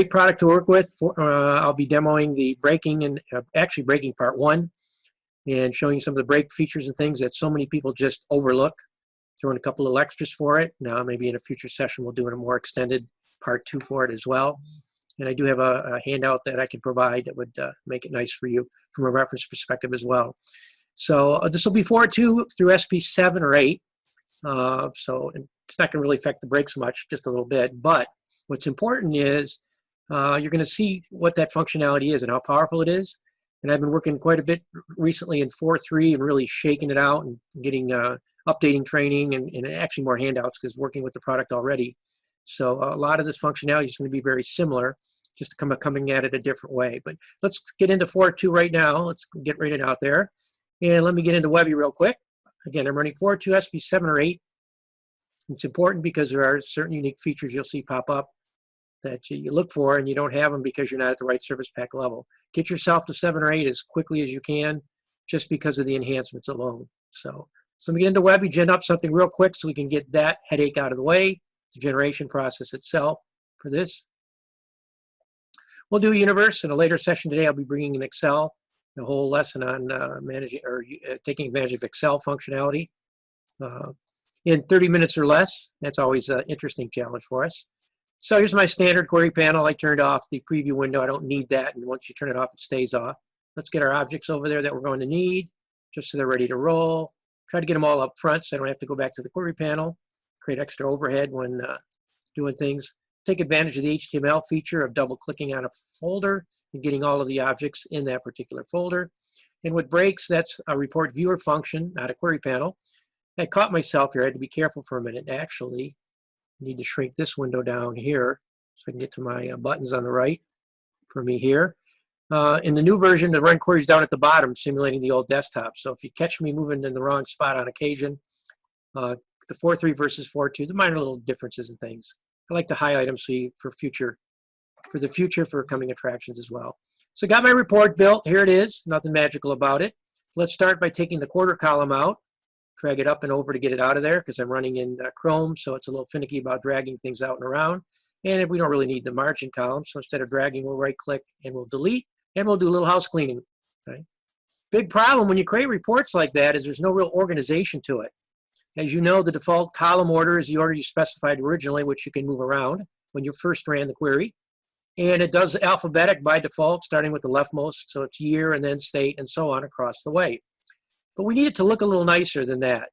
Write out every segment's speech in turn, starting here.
great product to work with. I'll be demoing the braking and actually braking part 1 and showing you some of the brake features and things that so many people just overlook. Throwing a couple of extras for it. Now maybe in a future session we'll do a more extended part 2 for it as well. And I do have a handout that I can provide that would make it nice for you from a reference perspective as well. So this will be 4.2 through SP7 or 8. So it's not going to really affect the brakes much, just a little bit. But what's important is you're going to see what that functionality is and how powerful it is. And I've been working quite a bit recently in 4.3 and really shaking it out and getting updating training and actually more handouts because working with the product already. So a lot of this functionality is going to be very similar, just coming at it a different way. But let's get into 4.2 right now. Let's get right out there. And let me get into Webview real quick. Again, I'm running 4.2 SP7 or 8. It's important because there are certain unique features you'll see pop up that you look for and you don't have them because you're not at the right service pack level. Get yourself to 7 or 8 as quickly as you can just because of the enhancements alone. So let me get into Webview, gen up something real quick so we can get that headache out of the way, the generation process itself for this. We'll do Universe in a later session today. I'll be bringing in Excel, a whole lesson on managing or taking advantage of Excel functionality in 30 minutes or less. That's always an interesting challenge for us. So here's my standard query panel. I turned off the preview window. I don't need that, and once you turn it off, it stays off. Let's get our objects over there that we're going to need, just so they're ready to roll. Try to get them all up front so I don't have to go back to the query panel, create extra overhead when doing things. Take advantage of the HTML feature of double-clicking on a folder and getting all of the objects in that particular folder. And with breaks, that's a report viewer function, not a query panel. I caught myself here. I had to be careful for a minute. Actually, I need to shrink this window down here so I can get to my buttons on the right for me here. In the new version, the run query is down at the bottom, simulating the old desktop. So if you catch me moving in the wrong spot on occasion, the 4.3 versus 4.2, the minor little differences and things. I like to highlight them so you, for the future for coming attractions as well. So I got my report built. Here it is. Nothing magical about it. Let's start by taking the quarter column out. Drag it up and over to get it out of there because I'm running in Chrome, so it's a little finicky about dragging things out and around. And if we don't really need the margin column, so instead of dragging, we'll right-click and we'll delete, and we'll do a little house cleaning. Okay? Big problem when you create reports like that is there's no real organization to it. As you know, the default column order is the order you specified originally, which you can move around when you first ran the query. And it does alphabetic by default, starting with the leftmost, so it's year and then state and so on across the way. But we need it to look a little nicer than that,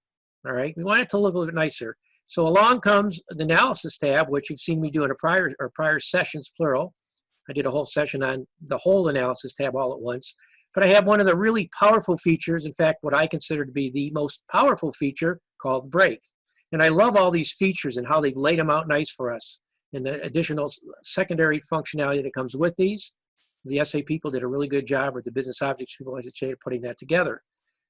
all right? We want it to look a little bit nicer. So along comes the Analysis tab, which you've seen me do in a prior sessions, plural. I did a whole session on the whole Analysis tab all at once. But I have one of the really powerful features, in fact, what I consider to be the most powerful feature called break. And I love all these features and how they've laid them out nice for us. And the additional secondary functionality that comes with these. The SA people did a really good job, or the BusinessObjects people, as I say, putting that together.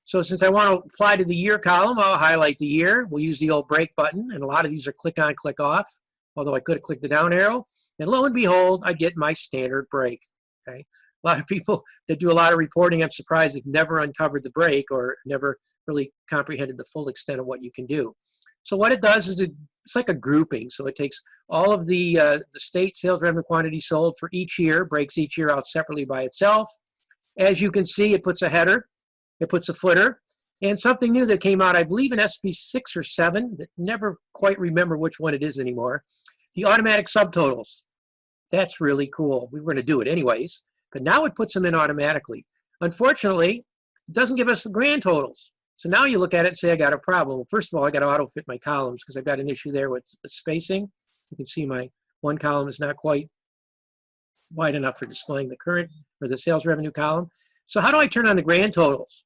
So since I want to apply to the year column, I'll highlight the year. We'll use the old break button, and a lot of these are click on, click off, although I could have clicked the down arrow. And lo and behold, I get my standard break. Okay? A lot of people that do a lot of reporting, I'm surprised they've never uncovered the break or never really comprehended the full extent of what you can do. So what it does is it's like a grouping. So it takes all of the state sales revenue quantity sold for each year, breaks each year out separately by itself. As you can see, it puts a header. It puts a footer, and something new that came out, I believe in SP6 or 7, never quite remember which one it is anymore, the automatic subtotals. That's really cool. We were going to do it anyways, but now it puts them in automatically. Unfortunately, it doesn't give us the grand totals. So now you look at it and say, I got a problem. Well, first of all, I got to auto-fit my columns because I've got an issue there with the spacing. You can see my one column is not quite wide enough for displaying the current or the sales revenue column. So how do I turn on the grand totals?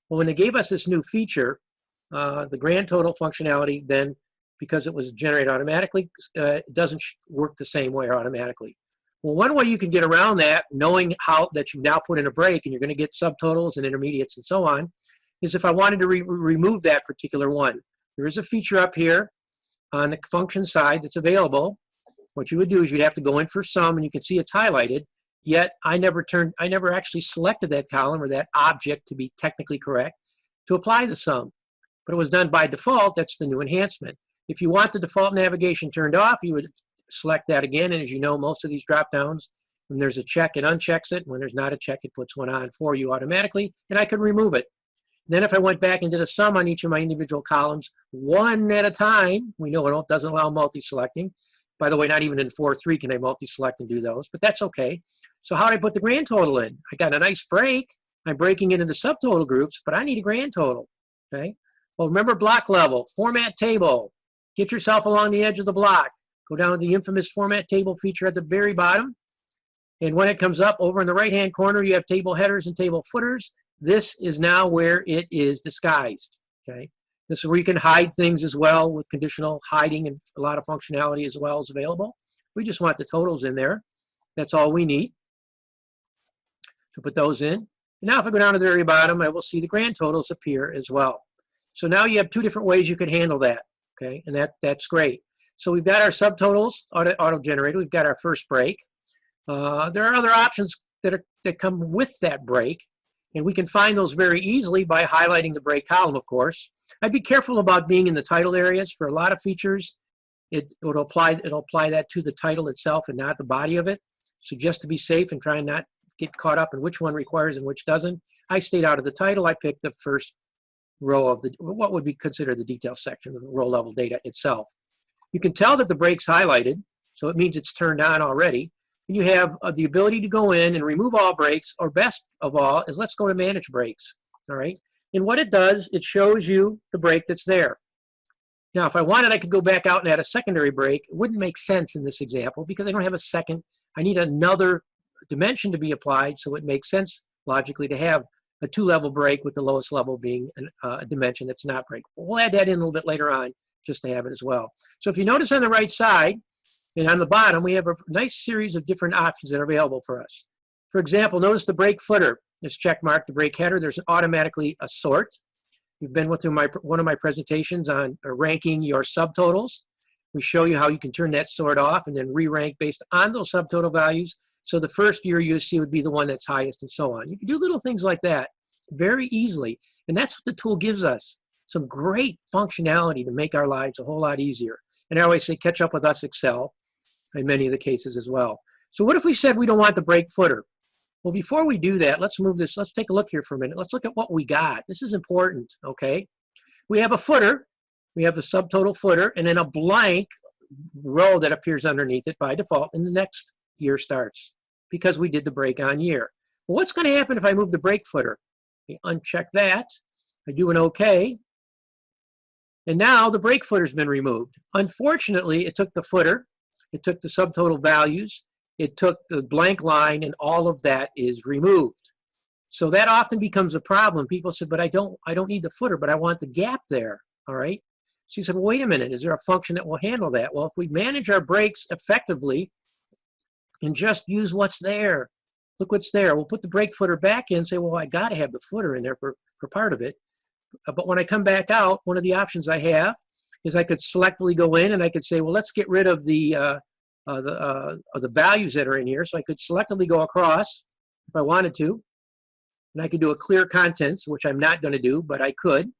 Well, when they gave us this new feature, the grand total functionality, then because it was generated automatically, it doesn't work the same way automatically. Well, one way you can get around that, knowing how that you now put in a break and you're going to get subtotals and intermediates and so on, is if I wanted to remove that particular one. There is a feature up here on the function side that's available. What you would do is you'd have to go in for sum, and you can see it's highlighted. Yet I never actually selected that column or that object to be technically correct to apply the sum. But it was done by default. That's the new enhancement. If you want the default navigation turned off, you would select that again, and as you know, most of these drop downs, when there's a check, it unchecks it. When there's not a check, it puts one on for you automatically, and I could remove it. Then if I went back and did a sum on each of my individual columns, one at a time, we know it doesn't allow multi-selecting. By the way, not even in 4.3 can I multi-select and do those, but that's okay. So how do I put the grand total in? I got a nice break. I'm breaking it into subtotal groups, but I need a grand total, okay? Well, remember block level, format table. Get yourself along the edge of the block. Go down to the infamous format table feature at the very bottom. And when it comes up over in the right-hand corner, you have table headers and table footers. This is now where it is disguised, okay? This is where you can hide things as well with conditional hiding, and a lot of functionality as well is available. We just want the totals in there. That's all we need to put those in. And now if I go down to the very bottom, I will see the grand totals appear as well. So now you have two different ways you can handle that, okay? And that's great. So we've got our subtotals auto-generated. We've got our first break. There are other options that come with that break. And we can find those very easily by highlighting the break column, of course. I'd be careful about being in the title areas. For a lot of features, it'll apply that to the title itself and not the body of it. So just to be safe and try and not get caught up in which one requires and which doesn't, I stayed out of the title. I picked the first row of what would be considered the detail section of the row level data itself. You can tell that the break's highlighted, so it means it's turned on already. You have the ability to go in and remove all breaks, or best of all is let's go to manage breaks, all right? And what it does, it shows you the break that's there. Now, if I wanted, I could go back out and add a secondary break. It wouldn't make sense in this example because I don't have a second. I need another dimension to be applied, so it makes sense logically to have a two-level break with the lowest level being a dimension that's not break. We'll add that in a little bit later on just to have it as well. So if you notice on the right side, and on the bottom, we have a nice series of different options that are available for us. For example, notice the break footer is check marked, the break header. There's automatically a sort. You've been with one of my presentations on ranking your subtotals. We show you how you can turn that sort off and then re-rank based on those subtotal values. So the first year you see would be the one that's highest and so on. You can do little things like that very easily. And that's what the tool gives us. Some great functionality to make our lives a whole lot easier. And I always say, catch up with us, Excel, in many of the cases as well. So what if we said we don't want the break footer? Well, before we do that, let's move this. Let's take a look here for a minute. Let's look at what we got. This is important, okay? We have a footer. We have the subtotal footer, and then a blank row that appears underneath it by default, and the next year starts because we did the break on year. Well, what's going to happen if I move the break footer? Okay, uncheck that. I do an OK. And now the break footer's been removed. Unfortunately, it took the footer, it took the subtotal values, it took the blank line, and all of that is removed. So that often becomes a problem. People say, but I don't need the footer, but I want the gap there, all right? So you said, well, wait a minute, is there a function that will handle that? Well, if we manage our breaks effectively and just use what's there, look what's there. We'll put the break footer back in and say, well, I got to have the footer in there for part of it. But when I come back out, one of the options I have is I could selectively go in and I could say, well, let's get rid of the values that are in here. So I could selectively go across if I wanted to. And I could do a clear contents, which I'm not going to do, but I could.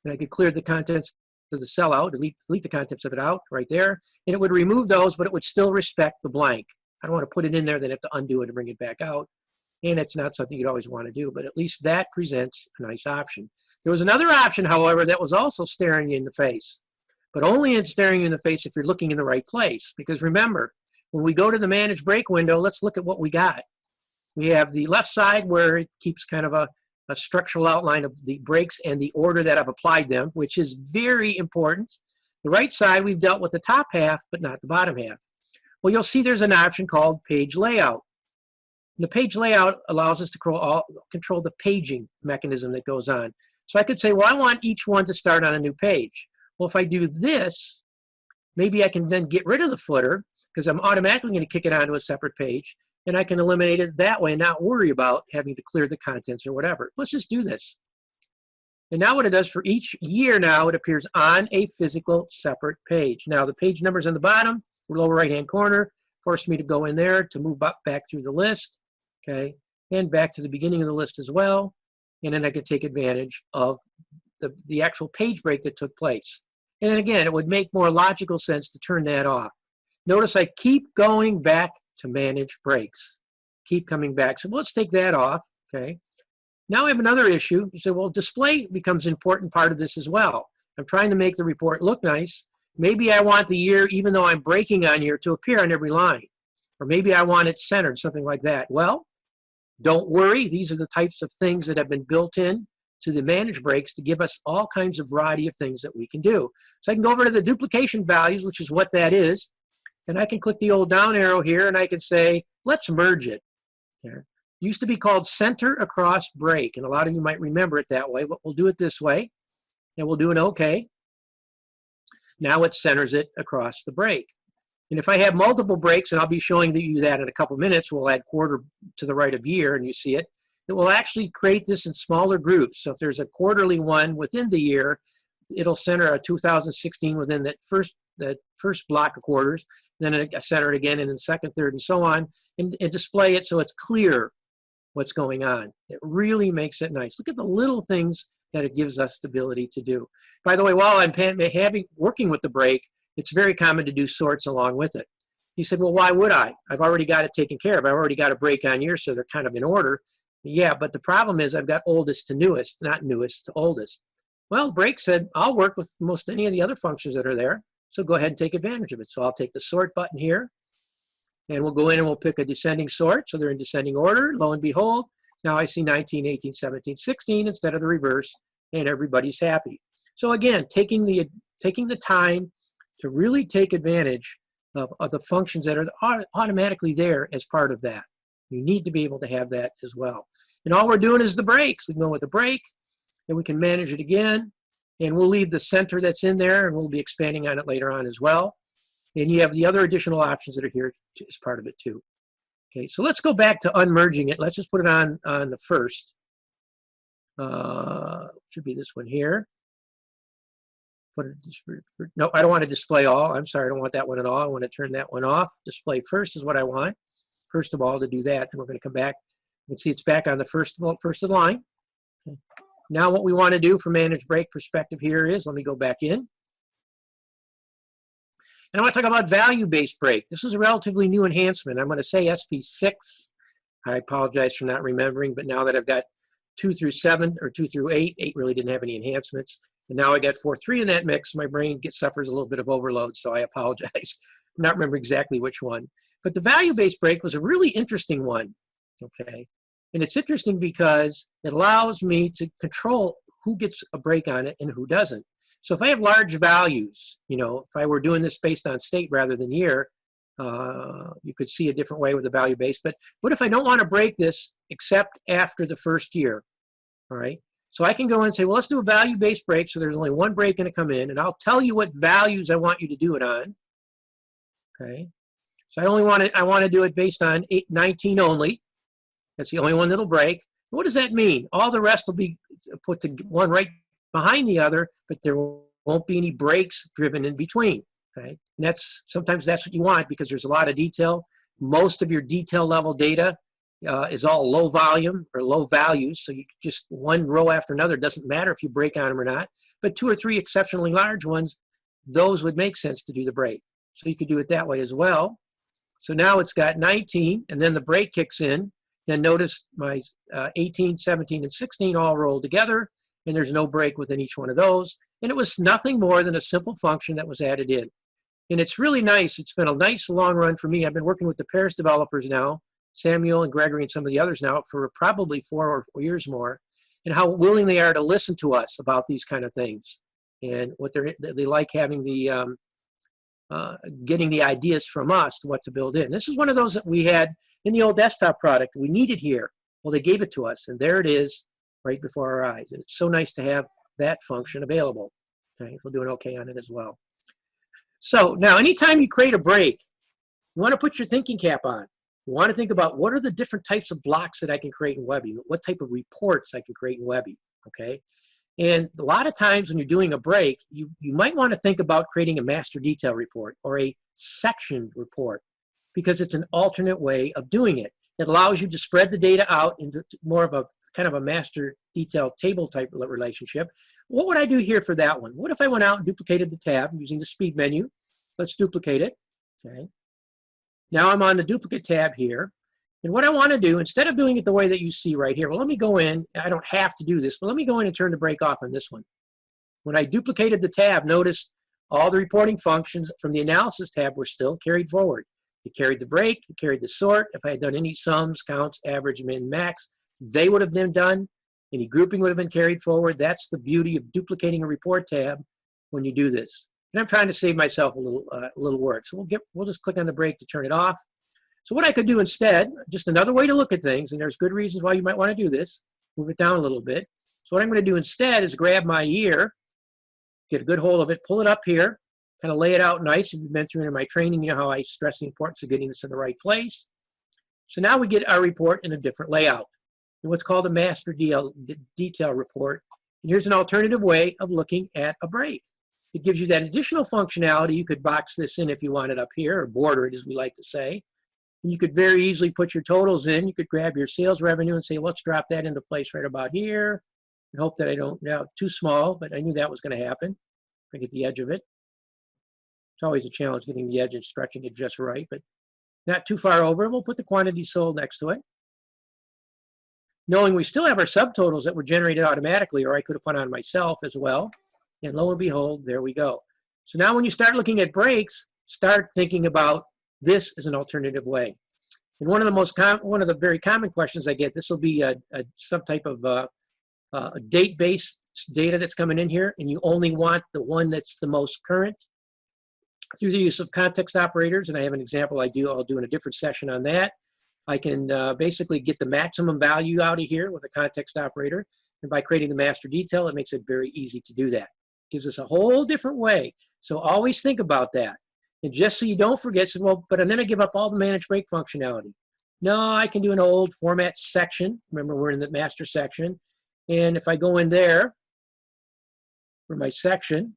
And I could clear the contents of the cell out, delete the contents of it out right there. And it would remove those, but it would still respect the blank. I don't want to put it in there, then have to undo it and bring it back out. And it's not something you'd always want to do, but at least that presents a nice option. There was another option, however, that was also staring you in the face, but only in staring you in the face if you're looking in the right place. Because remember, when we go to the Manage Break window, let's look at what we got. We have the left side where it keeps kind of a structural outline of the breaks and the order that I've applied them, which is very important. The right side, we've dealt with the top half, but not the bottom half. Well, you'll see there's an option called Page Layout. The page layout allows us to control the paging mechanism that goes on. So I could say, well, I want each one to start on a new page. Well, if I do this, maybe I can then get rid of the footer because I'm automatically going to kick it onto a separate page, and I can eliminate it that way and not worry about having to clear the contents or whatever. Let's just do this. And now what it does for each year now, it appears on a physical separate page. Now the page numbers on the bottom, lower right-hand corner, force me to go in there to move back through the list, okay, and back to the beginning of the list as well. And then I could take advantage of the actual page break that took place. And then again, it would make more logical sense to turn that off. Notice I keep going back to manage breaks. Keep coming back. So let's take that off, okay? Now I have another issue. You say, well, display becomes an important part of this as well. I'm trying to make the report look nice. Maybe I want the year, even though I'm breaking on year, to appear on every line. Or maybe I want it centered, something like that. Well, don't worry. These are the types of things that have been built in to the manage breaks to give us all kinds of variety of things that we can do. So I can go over to the duplication values, which is what that is. And I can click the old down arrow here, and I can say, let's merge it. Okay. It used to be called center across break, and a lot of you might remember it that way, but we'll do it this way, and we'll do an OK. Now it centers it across the break. And if I have multiple breaks, and I'll be showing you that in a couple minutes, we'll add quarter to the right of year, and you see it. It will actually create this in smaller groups. So if there's a quarterly one within the year, it'll center a 2016 within that first block of quarters, then I center it again in the second, third, and so on, and display it so it's clear what's going on. It really makes it nice. Look at the little things that it gives us the ability to do. By the way, while I'm working with the break, it's very common to do sorts along with it. You said, well, why would I? I've already got it taken care of. I've already got a break on year, so they're kind of in order. Yeah, but the problem is I've got oldest to newest, not newest to oldest. Well, break said, I'll work with most any of the other functions that are there, so go ahead and take advantage of it. So I'll take the sort button here, and we'll go in and we'll pick a descending sort, so they're in descending order. Lo and behold, now I see 19, 18, 17, 16 instead of the reverse, and everybody's happy. So again, taking the time to really take advantage of the functions that are automatically there as part of that. You need to be able to have that as well. And all we're doing is the breaks. We can go with the break, and we can manage it again, and we'll leave the center that's in there, and we'll be expanding on it later on as well. And you have the other additional options that are here as part of it too. Okay, so let's go back to unmerging it. Let's just put it on the first. Should be this one here. No, I don't want to display all. I'm sorry, I don't want that one at all. I want to turn that one off. Display first is what I want. First of all, to do that, then we're going to come back. You can see it's back on the first of the line. Okay. Now what we want to do from manage break perspective here is, let me go back in. And I want to talk about value-based break. This is a relatively new enhancement. I'm going to say SP6. I apologize for not remembering, but now that I've got 2 through 7 or 2 through 8, 8 really didn't have any enhancements. And now I got 4.3 in that mix. My brain suffers a little bit of overload, so I apologize. I'm not remember exactly which one. But the value-based break was a really interesting one, okay? And it's interesting because it allows me to control who gets a break on it and who doesn't. So if I have large values, you know, if I were doing this based on state rather than year, you could see a different way with the value-based. But what if I don't want to break this except after the first year, all right? So I can go and say, well, let's do a value-based break. So there's only one break going to come in, and I'll tell you what values I want you to do it on. Okay. So I want to do it based on 19 only. That's the only one that'll break. What does that mean? All the rest will be put to one right behind the other, but there won't be any breaks driven in between. Okay. And sometimes that's what you want because there's a lot of detail. Most of your detail level data is all low volume or low values, so you just one row after another. It doesn't matter if you break on them or not, but 2 or 3 exceptionally large ones, those would make sense to do the break. So you could do it that way as well. So now it's got 19, and then the break kicks in. Then notice my 18, 17, and 16 all roll together, and there's no break within each one of those. And it was nothing more than a simple function that was added in. And it's really nice. It's been a nice long run for me. I've been working with the Paris developers now, Samuel and Gregory and some of the others now for probably 4 or 4 years more, and how willing they are to listen to us about these kind of things and what they like having the getting the ideas from us to what to build in. This is one of those that we had in the old desktop product. We needed here. Well, they gave it to us, and there it is right before our eyes. And it's so nice to have that function available. Okay, we'll do an OK on it as well. So now, anytime you create a break, you want to put your thinking cap on. You want to think about what are the different types of blocks that I can create in Webview, what type of reports I can create in Webview, okay? And a lot of times when you're doing a break, you might want to think about creating a master detail report or a section report because it's an alternate way of doing it. It allows you to spread the data out into more of a kind of a master detail table type relationship. What would I do here for that one? What if I went out and duplicated the tab using the speed menu? Let's duplicate it. Okay. Now I'm on the duplicate tab here. And what I want to do, instead of doing it the way that you see right here, well, let me go in. I don't have to do this, but let me go in and turn the break off on this one. When I duplicated the tab, notice all the reporting functions from the analysis tab were still carried forward. It carried the break, it carried the sort. If I had done any sums, counts, average, min, max, they would have been done. Any grouping would have been carried forward. That's the beauty of duplicating a report tab when you do this. And I'm trying to save myself a little work. So we'll just click on the break to turn it off. So what I could do instead, just another way to look at things, and there's good reasons why you might want to do this, move it down a little bit. So what I'm going to do instead is grab my year, get a good hold of it, pull it up here, kind of lay it out nice. If you've been through my training, you know how I stress the importance of getting this in the right place. So now we get our report in a different layout, in what's called a master detail report. And here's an alternative way of looking at a break. It gives you that additional functionality. You could box this in if you want it up here, or border it, as we like to say. And you could very easily put your totals in. You could grab your sales revenue and say, let's drop that into place right about here. And hope that I don't, now too small, but I knew that was going to happen. If I get the edge of it. It's always a challenge getting the edge and stretching it just right, but not too far over. We'll put the quantity sold next to it. Knowing we still have our subtotals that were generated automatically, or I could have put on myself as well. And lo and behold, there we go. So now when you start looking at breaks, start thinking about this as an alternative way. And one of the very common questions I get, this will be some type of date-based data that's coming in here, and you only want the one that's the most current. Through the use of context operators, and I have an example I'll do in a different session on that, I can basically get the maximum value out of here with a context operator. And by creating the master detail, it makes it very easy to do that. Gives us a whole different way. So always think about that. And just so you don't forget, so, well, but and then I give up all the manage break functionality. No, I can do an old format section. Remember, we're in the master section. And if I go in there for my section,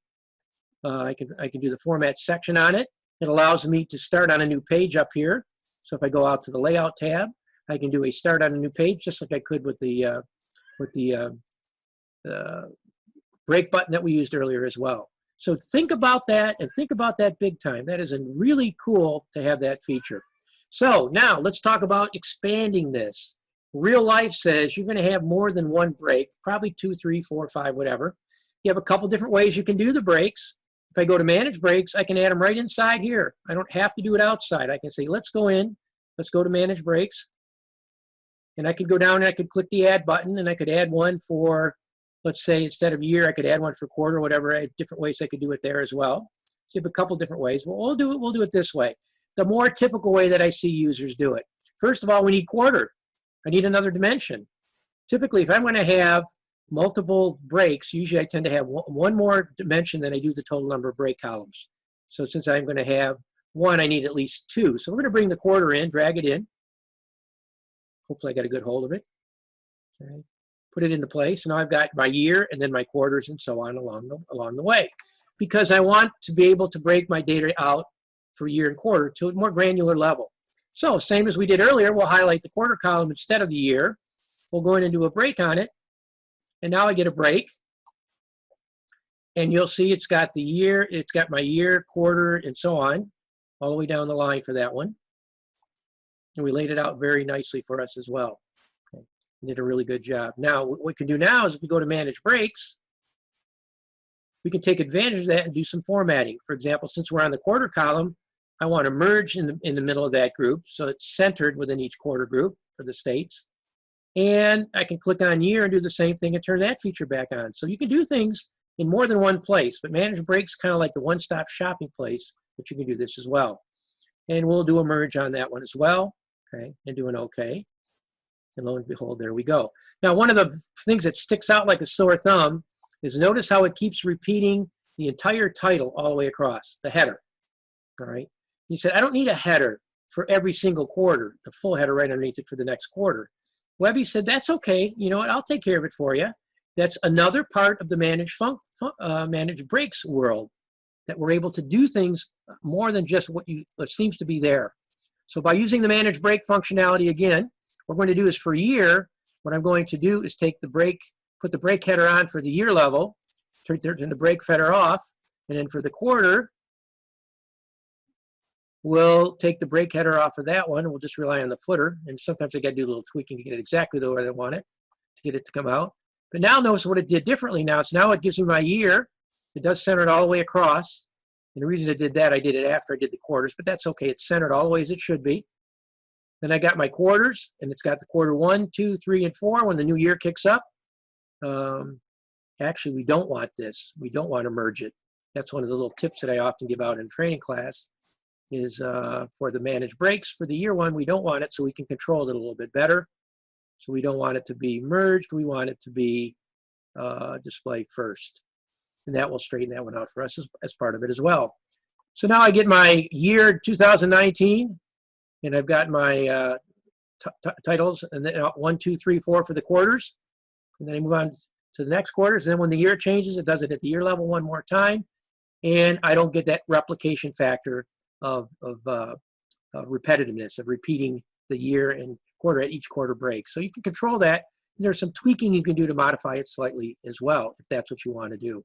I can do the format section on it. It allows me to start on a new page up here. So if I go out to the layout tab, I can do a start on a new page just like I could with the break button that we used earlier as well. So think about that, and think about that big time. That is really cool to have that feature. So now let's talk about expanding this. Real life says you're going to have more than one break, probably 2, 3, 4, 5, whatever. You have a couple different ways you can do the breaks. If I go to manage breaks, I can add them right inside here. I don't have to do it outside. I can say, let's go in, let's go to manage breaks. And I could go down and I could click the add button, and I could add one for, let's say, instead of year, I could add one for quarter, whatever. I have different ways I could do it there as well. So you have a couple different ways. Well, we'll do it this way. The more typical way that I see users do it. First of all, we need quarter. I need another dimension. Typically, if I'm going to have multiple breaks, usually I tend to have one more dimension than I do the total number of break columns. So since I'm going to have one, I need at least 2. So we're going to bring the quarter in, drag it in. Hopefully I got a good hold of it. Okay. Put it into place. Now I've got my year and then my quarters and so on along the way. Because I want to be able to break my data out for year and quarter to a more granular level. So same as we did earlier, we'll highlight the quarter column instead of the year. We'll go in and do a break on it. And now I get a break. And you'll see it's got the year, it's got my year, quarter, and so on, all the way down the line for that one. And we laid it out very nicely for us as well. Okay. Did a really good job. Now, what we can do now is if we go to manage breaks, we can take advantage of that and do some formatting. For example, since we're on the quarter column, I want to merge in the middle of that group, so it's centered within each quarter group for the states. And I can click on year and do the same thing and turn that feature back on. So you can do things in more than one place, but manage breaks kind of like the one-stop shopping place, but you can do this as well. And we'll do a merge on that one as well, okay, and do an OK. And lo and behold, there we go. Now, one of the things that sticks out like a sore thumb is notice how it keeps repeating the entire title all the way across, the header, all right? You said, I don't need a header for every single quarter, the full header right underneath it for the next quarter. Webby said, that's okay. You know what? I'll take care of it for you. That's another part of the manage breaks world, that we're able to do things more than just what seems to be there. So by using the manage break functionality again, what we're going to do is for year, what I'm going to do is take the break, put the break header on for the year level, turn the break header off, and then for the quarter, we'll take the brake header off of that one, and we'll just rely on the footer. And sometimes I got to do a little tweaking to get it exactly the way I want it, to get it to come out. But now notice what it did differently now. So now it gives me my year. It does center it all the way across. And the reason it did that, I did it after I did the quarters, but that's okay. It's centered all the way as it should be. Then I got my quarters, and it's got the quarter 1, 2, 3, and 4 when the new year kicks up. Actually, we don't want this. We don't want to merge it. That's one of the little tips that I often give out in training class is for the managed breaks. For the year one, we don't want it, so we can control it a little bit better. So we don't want it to be merged. We want it to be displayed first. And that will straighten that one out for us as part of it as well. So now I get my year 2019, and I've got my titles, and then 1, 2, 3, 4 for the quarters. And then I move on to the next quarters. And then when the year changes, it does it at the year level one more time. And I don't get that replication factor of repetitiveness, of repeating the year and quarter at each quarter break. So you can control that. And there's some tweaking you can do to modify it slightly as well, if that's what you want to do.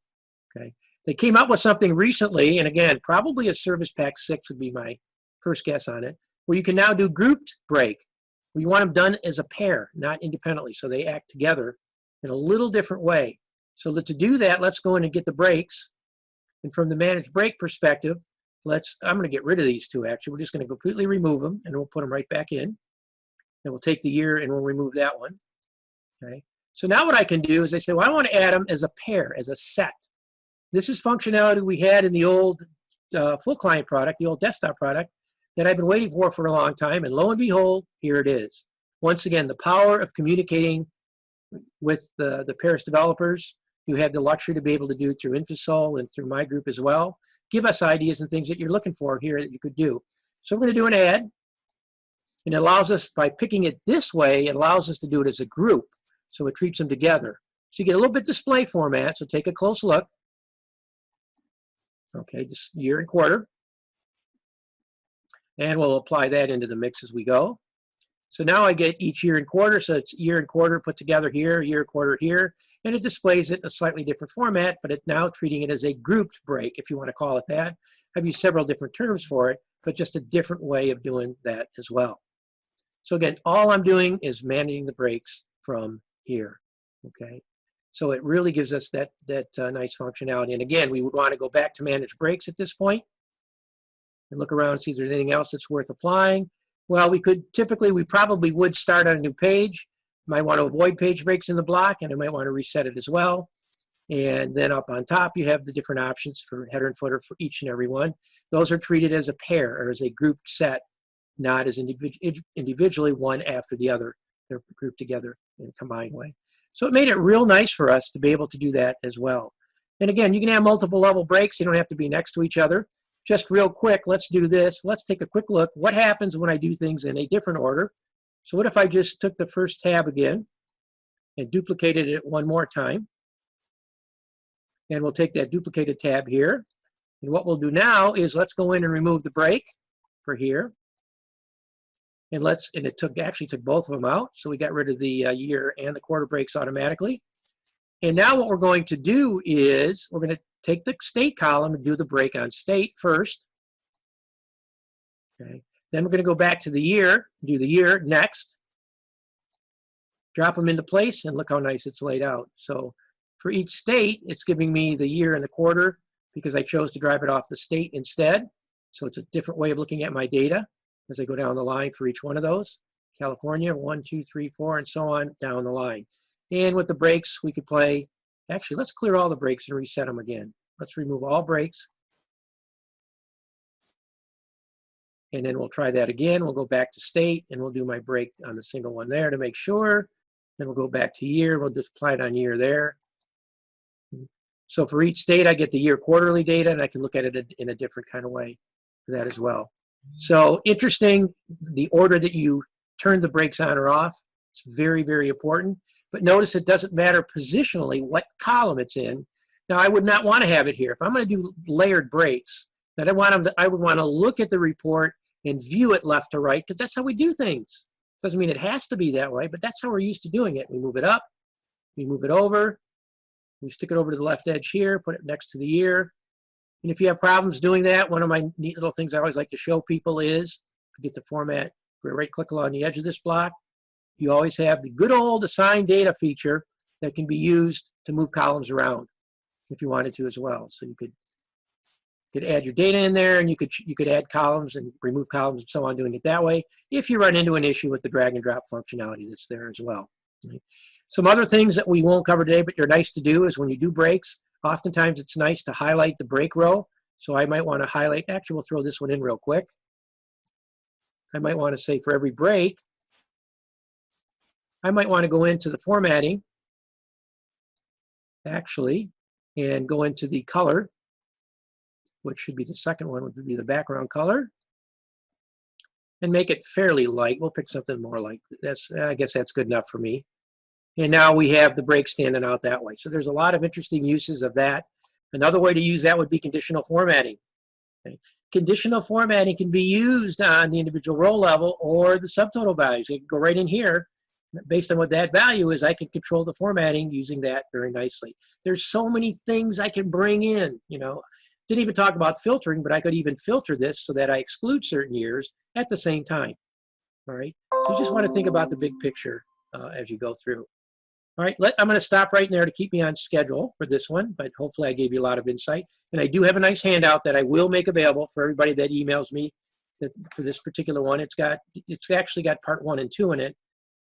Okay. They came up with something recently, and again, probably a Service Pack 6 would be my first guess on it, where you can now do grouped break, where you want them done as a pair, not independently, so they act together in a little different way. So to do that, let's go in and get the breaks. And from the managed break perspective, I'm going to get rid of these two actually. We're just going to completely remove them, and we'll put them right back in. And we'll take the year and we'll remove that one. Okay. So now what I can do is I say, well, I want to add them as a pair, as a set. This is functionality we had in the old full client product, the old desktop product, that I've been waiting for a long time. And lo and behold, here it is. Once again, the power of communicating with the Paris developers who have the luxury to be able to do through Infosol and through my group as well. Give us ideas and things that you're looking for here that you could do. So we're going to do an add. And it allows us, by picking it this way, it allows us to do it as a group. So it treats them together. So you get a little bit display format. So take a close look. Okay, just year and quarter. And we'll apply that into the mix as we go. So now I get each year and quarter. So it's year and quarter put together here, year and quarter here. And it displays it in a slightly different format, but it's now treating it as a grouped break, if you want to call it that. I've used several different terms for it, but just a different way of doing that as well. So again, all I'm doing is managing the breaks from here, okay? So it really gives us that nice functionality. And again, we would want to go back to manage breaks at this point and look around and see if there's anything else that's worth applying. Well, we probably would start on a new page. Might want to avoid page breaks in the block, and I might want to reset it as well. And then up on top, you have the different options for header and footer for each and every one. Those are treated as a pair or as a grouped set, not as individually one after the other. They're grouped together in a combined way. So it made it real nice for us to be able to do that as well. And again, you can have multiple level breaks. You don't have to be next to each other. Just real quick, let's do this. Let's take a quick look. What happens when I do things in a different order? So what if I just took the first tab again and duplicated it one more time? And we'll take that duplicated tab here. And what we'll do now is let's go in and remove the break for here. And it actually took both of them out. So we got rid of the year and the quarter breaks automatically. And now what we're going to do is we're going to take the state column and do the break on state first. Okay. Then we're going to go back to the year, do the year next. Drop them into place, and look how nice it's laid out. So for each state, it's giving me the year and the quarter because I chose to drive it off the state instead. So it's a different way of looking at my data as I go down the line for each one of those. California, 1, 2, 3, 4, and so on down the line. And with the breaks, we could play. Actually, let's clear all the breaks and reset them again. Let's remove all breaks. And then we'll try that again. We'll go back to state, and we'll do my break on the single one there to make sure. Then we'll go back to year. We'll just apply it on year there. So for each state, I get the year quarterly data, and I can look at it in a different kind of way for that as well. So interesting, the order that you turn the breaks on or off. It's very, very important. But notice it doesn't matter positionally what column it's in. Now, I would not want to have it here. If I'm going to do layered breaks, then I would want to look at the report and view it left to right, because that's how we do things. Doesn't mean it has to be that way, but that's how we're used to doing it. We move it up, we move it over, we stick it over to the left edge here, put it next to the year, And if you have problems doing that, one of my neat little things I always like to show people is, to get the format, right-click along the edge of this block, you always have the good old assign data feature that can be used to move columns around if you wanted to as well. So you could add your data in there, and you could add columns and remove columns and so on, doing it that way, if you run into an issue with the drag and drop functionality that's there as well. Right? Some other things that we won't cover today, but they're nice to do, is when you do breaks, oftentimes it's nice to highlight the break row. So I might want to highlight, actually we'll throw this one in real quick. I might want to say for every break, I might want to go into the formatting, actually, and go into the color, which should be the second one, would be the background color, and make it fairly light. We'll pick something more light. I guess that's good enough for me. And now we have the break standing out that way. So there's a lot of interesting uses of that. Another way to use that would be conditional formatting. Okay. Conditional formatting can be used on the individual row level or the subtotal values. You can go right in here. Based on what that value is, I can control the formatting using that very nicely. There's so many things I can bring in. You know, didn't even talk about filtering, but I could even filter this so that I exclude certain years at the same time. All right. So you just want to think about the big picture as you go through. All right, I'm going to stop right there to keep me on schedule for this one, but hopefully I gave you a lot of insight. And I do have a nice handout that I will make available for everybody that emails me for this particular one. It's actually got part 1 and 2 in it,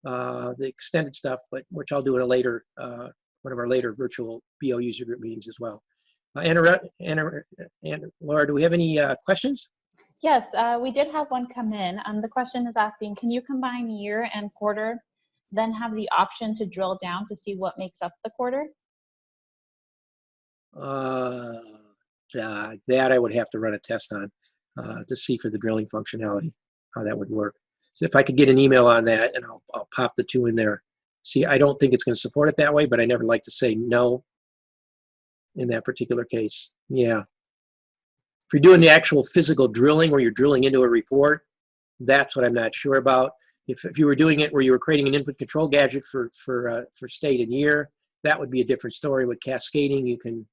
the extended stuff, but which I'll do in a later, one of our later virtual BO user group meetings as well. Anna, Laura, do we have any questions? Yes, we did have one come in. The question is asking, can you combine year and quarter, then have the option to drill down to see what makes up the quarter? That I would have to run a test on to see for the drilling functionality, how that would work. So if I could get an email on that, and I'll pop the 2 in there. See, I don't think it's going to support it that way, but I never like to say no in that particular case. Yeah. If you're doing the actual physical drilling where you're drilling into a report, that's what I'm not sure about. If you were doing it where you were creating an input control gadget for state and year, that would be a different story. With cascading, you can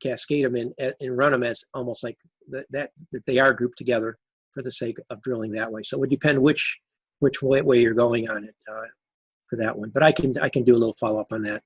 cascade them and run them as almost like that they are grouped together for the sake of drilling that way. So it would depend which way you're going on it for that one. But I can do a little follow up on that.